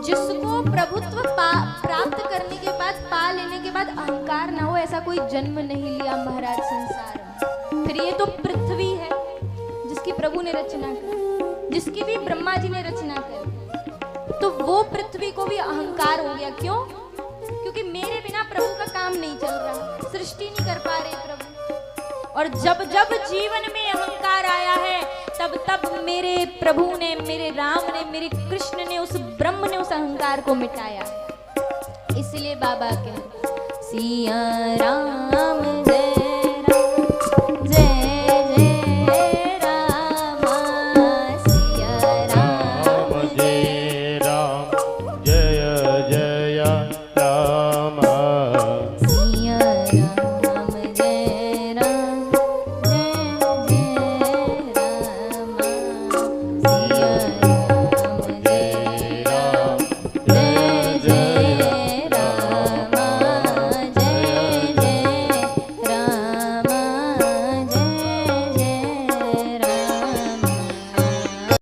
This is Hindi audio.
जिसको प्रभुत्व प्राप्त करने के बाद, पा लेने के बाद अहंकार ना हो, ऐसा कोई जन्म नहीं लिया महाराज संसार में। फिर ये तो पृथ्वी है जिसकी प्रभु ने रचना की, जिसकी भी ब्रह्मा जी ने रचना की, तो वो पृथ्वी को भी अहंकार हो गया। क्यों? क्योंकि मेरे बिना प्रभु का काम नहीं चल रहा, सृष्टि नहीं कर पा रहे प्रभु। और जब जब जीवन में अहंकार आया है, तब तब मेरे प्रभु ने, मेरे राम ने, मेरे कृष्ण ने, उस ब्रह्म ने उस अहंकार को मिटाया। इसलिए बाबा कहते सिया राम जय